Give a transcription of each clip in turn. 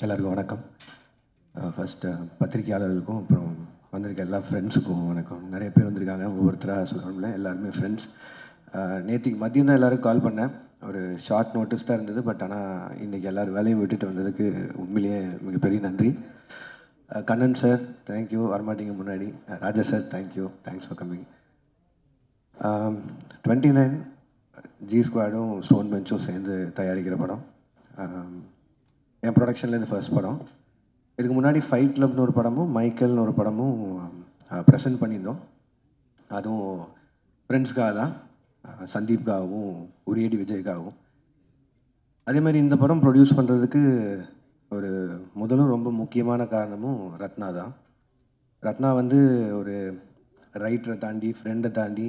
எல்லாருக்கும் வணக்கம். ஃபஸ்ட்டு பத்திரிக்கையாளர்களுக்கும் அப்புறம் வந்திருக்க எல்லா ஃப்ரெண்ட்ஸுக்கும் வணக்கம். நிறைய பேர் வந்திருக்காங்க, ஒவ்வொருத்தராக சொல்லணும்ல, எல்லாருமே ஃப்ரெண்ட்ஸ். நேத்திக்கு மதியம் தான் எல்லோரும் கால் பண்ணேன். ஒரு ஷார்ட் நோட்டீஸ் தான் இருந்தது. பட் ஆனால் இன்றைக்கி எல்லோரும் வேலையும் விட்டுட்டு வந்ததுக்கு உண்மையிலேயே மிகப்பெரிய நன்றி. கண்ணன் சார் தேங்க்யூ, வரமாட்டீங்க முன்னாடி. Raja sir thank you, thanks for coming. 29 G ஸ்குவாடும் ஸ்டோன் பெஞ்சும் சேர்ந்து தயாரிக்கிற படம். என் ப்ரொடக்ஷனில் இது ஃபர்ஸ்ட் படம். இதுக்கு முன்னாடி ஃபைட் கிளப்னு ஒரு படமும் மைக்கேல்னு ஒரு படமும் ப்ரெசென்ட் பண்ணியிருந்தோம். அதுவும் ஃப்ரெண்ட்ஸ்க்காக தான், சந்தீப்காகவும் உரியடி விஜய்க்காகவும். அதே மாதிரி இந்த படம் ப்ரொடியூஸ் பண்ணுறதுக்கு ஒரு முதலும் ரொம்ப முக்கியமான காரணமும் ரத்னா தான். ரத்னா வந்து ஒரு ரைட்டரை தாண்டி, ஃப்ரெண்டை தாண்டி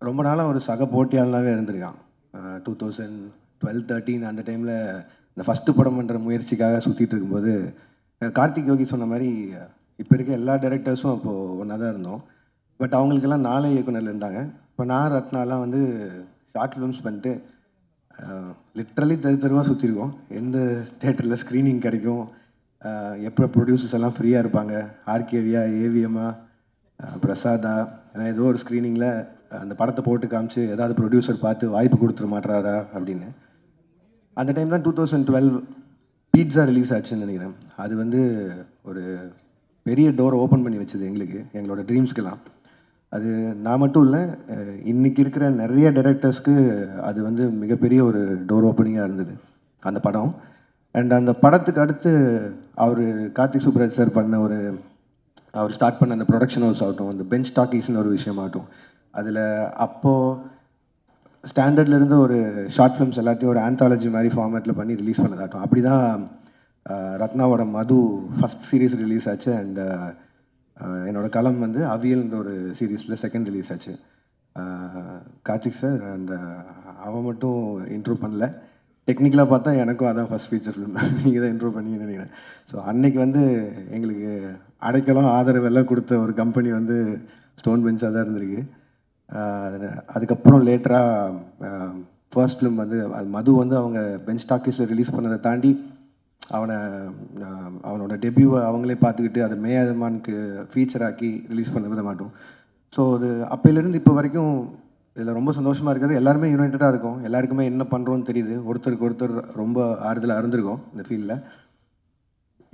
ரொம்ப நாளாக ஒரு சக போட்டியாளனாகவே இருந்திருக்கான். 2012-13 அந்த டைமில் இந்த ஃபஸ்ட்டு படம் பண்ணுற முயற்சிக்காக சுற்றிட்டு இருக்கும்போது கார்த்திக் யோகி சொன்ன மாதிரி இப்போ இருக்க எல்லா டைரக்டர்ஸும் அப்போது ஒன்றா தான் இருந்தோம். பட் அவங்களுக்கெல்லாம் 4 இயக்குனர் இருந்தாங்க. இப்போ நான் ரத்னாலாம் வந்து ஷார்ட் ஃபிலிம்ஸ் பண்ணிட்டு லிட்ரலி தெருவாக சுற்றிருக்கோம். எந்த தேட்டரில் ஸ்க்ரீனிங் கிடைக்கும், எப்போ ப்ரொடியூசர்ஸ் எல்லாம் ஃப்ரீயாக இருப்பாங்க, ஆர்கேவியா, ஏவிஎம்மா, பிரசாதா, ஏன்னா ஏதோ ஒரு ஸ்க்ரீனிங்கில் அந்த படத்தை போட்டு காமிச்சு ஏதாவது ப்ரொடியூசர் பார்த்து வாய்ப்பு கொடுத்துட மாட்டாரா அப்படின்னு. அந்த டைம் தான் 2012 பீட்ஸா ரிலீஸ் ஆச்சுன்னு நினைக்கிறேன். அது வந்து ஒரு பெரிய டோர் ஓப்பன் பண்ணி வச்சது எங்களுக்கு, எங்களோட ட்ரீம்ஸ்க்கெல்லாம். அது நான் மட்டும் இல்லை, இன்றைக்கி இருக்கிற நிறைய டைரக்டர்ஸ்க்கு அது வந்து மிகப்பெரிய ஒரு டோர் ஓப்பனிங்காக இருந்தது அந்த படம். அண்ட் அந்த படத்துக்கு அடுத்து அவர் கார்த்திக் சுப்ராஜ் சார் பண்ண அவர் ஸ்டார்ட் பண்ண அந்த ப்ரொடக்ஷன் ஹவுஸ் ஆகட்டும், அந்த பெஞ்ச் டாக்கீஸ்னு ஒரு விஷயமாகட்டும், அதில் அப்போது ஸ்டாண்டர்டில் இருந்த ஒரு ஷார்ட் ஃபிலிம்ஸ் எல்லாத்தையும் ஒரு ஆந்தாலஜி மாதிரி ஃபார்மேட்டில் பண்ணி ரிலீஸ் பண்ணதாட்டும். அப்படி தான் ரத்னாவோட மது ஃபஸ்ட் சீரீஸ் ரிலீஸ் ஆச்சு. அண்ட் என்னோடய களம் வந்து அவியல்ன்ற ஒரு சீரீஸில் செகண்ட் ரிலீஸ் ஆச்சு. கார்த்திக் சார் அண்ட் அவன் மட்டும் இன்ட்ரூவ் பண்ணல. டெக்னிக்கலாக பார்த்தா எனக்கும் அதான் ஃபஸ்ட் ஃபீச்சர் ஃபிலிம். நீங்கள் தான் இன்ட்ரூவ் பண்ணி நினைக்கிறேன். ஸோ அன்னைக்கு வந்து எங்களுக்கு அடைக்கலம் ஆதரவு எல்லாம் கொடுத்த ஒரு கம்பெனி வந்து ஸ்டோன் பெஞ்சாக தான் இருந்திருக்கு. அதுக்கப்புறம் லேட்டராக ஃபர்ஸ்ட் ஃபிலிம் வந்து மது வந்து அவங்க பெஞ்ச் டாக்கீஸில் ரிலீஸ் பண்ணதை தாண்டி அவனோட டெபியூவை அவங்களே பார்த்துக்கிட்டு அதை மேயாதமானுக்கு ஃபீச்சர் ஆக்கி ரிலீஸ் பண்ண விட மாட்டோம். ஸோ அது அப்போலேருந்து இப்போ வரைக்கும் இதில் ரொம்ப சந்தோஷமாக இருக்கிறது. எல்லாருமே யுனைட்டடாக இருக்கும், எல்லாருக்குமே என்ன பண்ணுறோன்னு தெரியுது, ஒருத்தருக்கு ஒருத்தர் ரொம்ப ஆறுதலாக இருந்திருக்கோம் இந்த ஃபீல்டில்.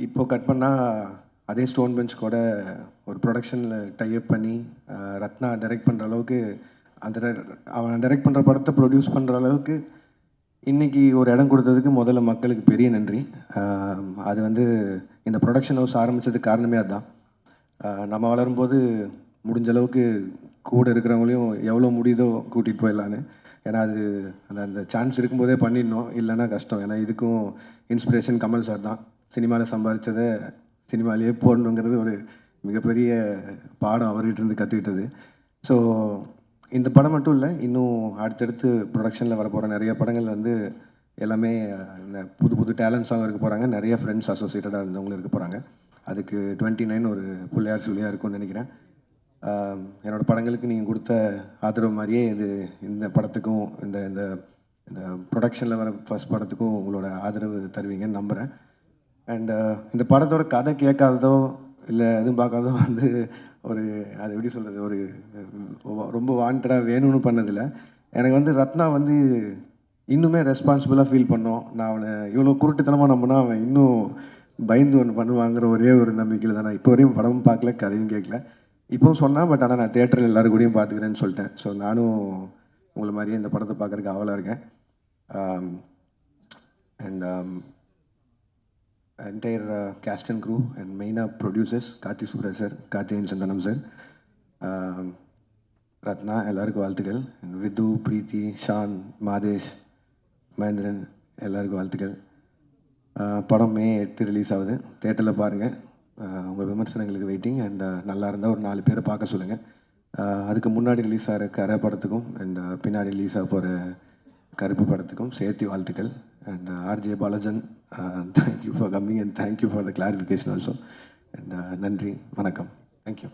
இப்போது கட் பண்ணால் அதே ஸ்டோன் பெஞ்ச் கூட ஒரு ப்ரொடக்ஷனில் டைப் பண்ணி ரத்னா டைரக்ட் பண்ணுற அளவுக்கு, அந்த அவன் டைரக்ட் பண்ணுற படத்தை ப்ரொடியூஸ் பண்ணுற அளவுக்கு இன்றைக்கி ஒரு இடம் கொடுத்ததுக்கு முதல்ல மக்களுக்கு பெரிய நன்றி. அது வந்து இந்த ப்ரொடக்ஷன் ஹவுஸ் ஆரம்பித்ததுக்கு காரணமே அதுதான். நம்ம வளரும்போது முடிஞ்ச அளவுக்கு கூட இருக்கிறவங்களையும் எவ்வளோ முடியுதோ கூட்டிகிட்டு போயிடலான்னு. ஏன்னா அது அந்த சான்ஸ் இருக்கும்போதே பண்ணிடணும், இல்லைன்னா கஷ்டம். ஏன்னா இதுக்கும் இன்ஸ்பிரேஷன் கமல் சார் தான். சினிமாவில் சம்பாதிச்சதை சினிமாலேயே போடணுங்கிறது ஒரு மிகப்பெரிய பாடம் அவர்கிட்ட இருந்து கற்றுக்கிட்டது. ஸோ இந்த படம் மட்டும் இல்லை, இன்னும் அடுத்தடுத்து ப்ரொடக்ஷனில் வரப்போகிற நிறைய படங்கள் வந்து எல்லாமே புது புது டேலண்ட்ஸாகவும் இருக்க போகிறாங்க. நிறைய ஃப்ரெண்ட்ஸ் அசோசியேட்டடாக இருந்தவங்களும் இருக்க போகிறாங்க. அதுக்கு 29 ஒரு பிள்ளையார் சொல்லியாக இருக்கும்னு நினைக்கிறேன். என்னோடய படங்களுக்கு நீங்கள் கொடுத்த ஆதரவு மாதிரியே இந்த படத்துக்கும் இந்த இந்த இந்த ப்ரொடக்ஷனில் வர ஃபர்ஸ்ட் படத்துக்கும் உங்களோட ஆதரவு தருவீங்கன்னு நம்புகிறேன். அண்டு இந்த படத்தோட கதை கேட்காததோ இல்லை எதுவும் பார்க்காதோ வந்து அது எப்படி சொல்கிறது, ரொம்ப வாண்டடாக வேணும்னு பண்ணதில்லை. எனக்கு வந்து ரத்னா வந்து இன்னுமே ரெஸ்பான்சிபிளாக ஃபீல் பண்ணோம். நான் அவனை இவ்வளோ குருட்டுத்தனமாக நம்பினா அவன் இன்னும் பயந்து ஒன்று பண்ணுவாங்கிற ஒரே ஒரு நம்பிக்கையில் தான் நான் இப்போ வரையும் படமும் பார்க்கல, கதையும் கேட்கல. இப்போவும் சொன்னேன், பட் ஆனால் நான் தேட்டரில் எல்லோரும் கூடயும் பார்த்துக்கிறேன்னு சொல்லிட்டேன். ஸோ நானும் உங்களை மாதிரியே இந்த படத்தை பார்க்குறதுக்கு ஆவலாக இருக்கேன். And entire cast and crew and மெயினாக producers Karthik Subbaraj sir, Karthikeyan Santhanam sir, Rathna, எல்லாருக்கும் வாழ்த்துக்கள். விது, பிரீத்தி, ஷான், மாதேஷ், மகேந்திரன், எல்லாருக்கும் வாழ்த்துக்கள். படம் May 8 ரிலீஸ் ஆகுது, தேட்டரில் பாருங்கள். உங்கள் விமர்சனங்களுக்கு வெயிட்டிங். அண்ட் நல்லா இருந்தால் ஒரு 4 பேரை பார்க்க சொல்லுங்கள். அதுக்கு முன்னாடி ரிலீஸ் ஆகிற கரை படத்துக்கும் அண்ட் பின்னாடி ரிலீஸ் ஆக போகிற கருப்பு படத்துக்கும் சேர்த்து வாழ்த்துக்கள். And RJ பாலாஜன், thank you for coming and thank you for the clarification also. And நன்றி, வணக்கம், தேங்க்யூ.